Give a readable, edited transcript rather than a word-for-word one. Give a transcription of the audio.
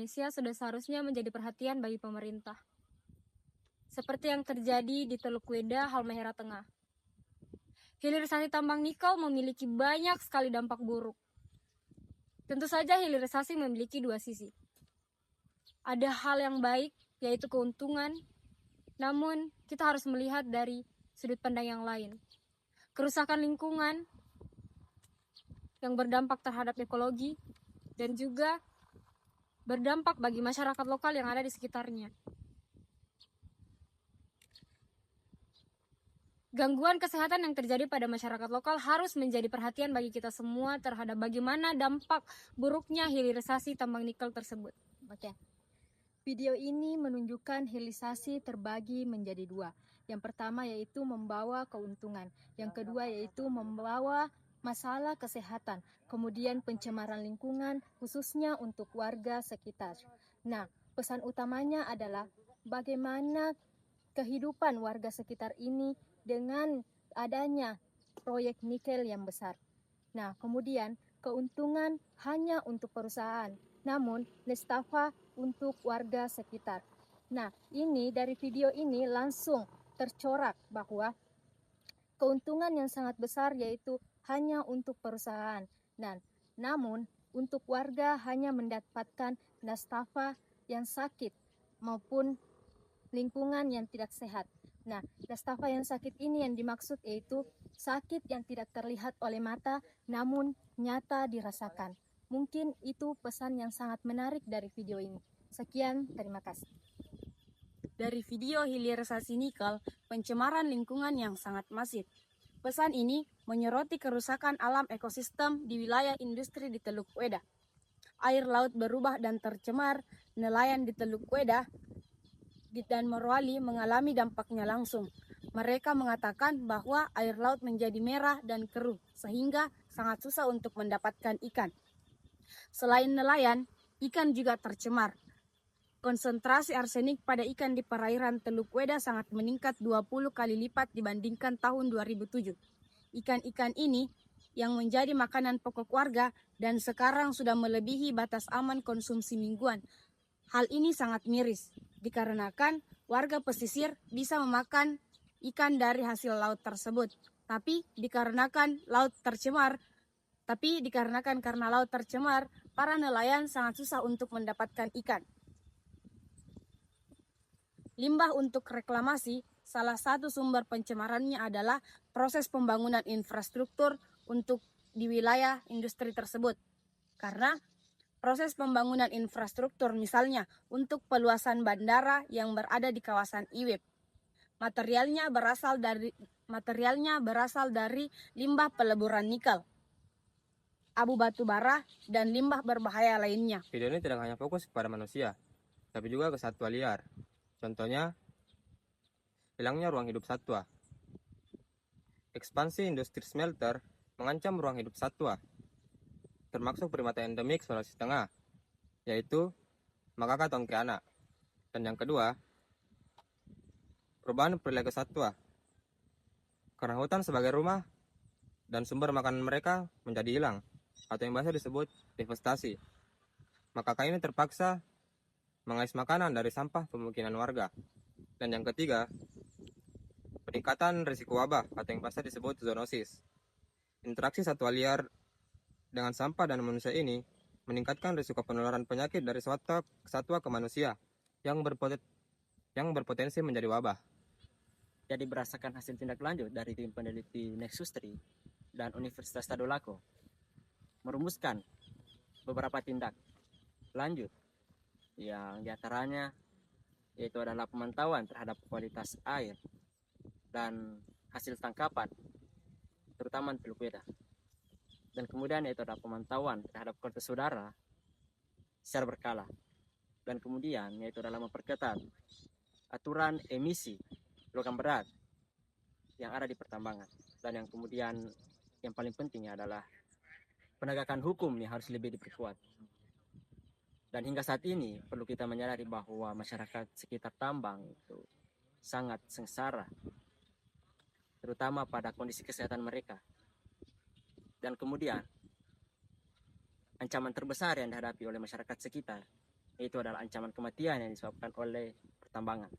Indonesia sudah seharusnya menjadi perhatian bagi pemerintah. Seperti yang terjadi di Teluk Weda, Halmahera Tengah. Hilirisasi tambang nikel memiliki banyak sekali dampak buruk. Tentu saja hilirisasi memiliki dua sisi. Ada hal yang baik, yaitu keuntungan, namun kita harus melihat dari sudut pandang yang lain. Kerusakan lingkungan yang berdampak terhadap ekologi dan juga berdampak bagi masyarakat lokal yang ada di sekitarnya. Gangguan kesehatan yang terjadi pada masyarakat lokal harus menjadi perhatian bagi kita semua terhadap bagaimana dampak buruknya hilirisasi tambang nikel tersebut. Oke. Video ini menunjukkan hilirisasi terbagi menjadi dua. Yang pertama yaitu membawa keuntungan. Yang kedua yaitu membawa masalah kesehatan. Kemudian pencemaran lingkungan khususnya untuk warga sekitar. Nah, pesan utamanya adalah bagaimana kehidupan warga sekitar ini dengan adanya proyek nikel yang besar. Nah, kemudian keuntungan hanya untuk perusahaan, namun nestapa untuk warga sekitar. Nah, ini dari video ini langsung tercorak bahwa keuntungan yang sangat besar yaitu hanya untuk perusahaan. Namun untuk warga hanya mendapatkan nestapa yang sakit maupun lingkungan yang tidak sehat. Nah, nestapa yang sakit ini yang dimaksud yaitu sakit yang tidak terlihat oleh mata namun nyata dirasakan. Mungkin itu pesan yang sangat menarik dari video ini. Sekian, terima kasih. Dari video hilirisasi nikel, pencemaran lingkungan yang sangat masif. Pesan ini menyoroti kerusakan alam ekosistem di wilayah industri di Teluk Weda. Air laut berubah dan tercemar, nelayan di Teluk Weda dan Morowali mengalami dampaknya langsung. Mereka mengatakan bahwa air laut menjadi merah dan keruh, sehingga sangat susah untuk mendapatkan ikan. Selain nelayan, ikan juga tercemar. Konsentrasi arsenik pada ikan di perairan Teluk Weda sangat meningkat 20 kali lipat dibandingkan tahun 2007. Ikan-ikan ini yang menjadi makanan pokok warga dan sekarang sudah melebihi batas aman konsumsi mingguan. Hal ini sangat miris, dikarenakan warga pesisir bisa memakan ikan dari hasil laut tersebut. Tapi dikarenakan karena laut tercemar, para nelayan sangat susah untuk mendapatkan ikan. Limbah untuk reklamasi, salah satu sumber pencemarannya adalah proses pembangunan infrastruktur untuk di wilayah industri tersebut. Karena proses pembangunan infrastruktur misalnya untuk peluasan bandara yang berada di kawasan IWIP. Materialnya berasal dari limbah peleburan nikel, abu batu bara, dan limbah berbahaya lainnya. Video ini tidak hanya fokus kepada manusia, tapi juga ke satwa liar. Contohnya, hilangnya ruang hidup satwa. Ekspansi industri smelter mengancam ruang hidup satwa, termasuk primata endemik Sulawesi Tengah, yaitu makaka tongkeana. Dan yang kedua, perubahan perilaku satwa. Karena hutan sebagai rumah dan sumber makanan mereka menjadi hilang, atau yang biasa disebut devastasi. Makaka ini terpaksa mengais makanan dari sampah pemukiman warga. Dan yang ketiga, peningkatan risiko wabah atau yang biasa disebut zoonosis. Interaksi satwa liar dengan sampah dan manusia ini meningkatkan risiko penularan penyakit dari satwa ke manusia yang berpotensi menjadi wabah. Jadi berdasarkan hasil tindak lanjut dari tim peneliti Nexus 3 dan Universitas Tadulako merumuskan beberapa tindak lanjut yang diantaranya yaitu adalah pemantauan terhadap kualitas air dan hasil tangkapan terutama di Teluk Weda, dan kemudian yaitu adalah pemantauan terhadap kualitas udara secara berkala, dan kemudian yaitu adalah memperketat aturan emisi logam berat yang ada di pertambangan, dan yang kemudian yang paling penting adalah penegakan hukum yang harus lebih diperkuat. Dan hingga saat ini perlu kita menyadari bahwa masyarakat sekitar tambang itu sangat sengsara, terutama pada kondisi kesehatan mereka. Dan kemudian ancaman terbesar yang dihadapi oleh masyarakat sekitar yaitu adalah ancaman kematian yang disebabkan oleh pertambangan.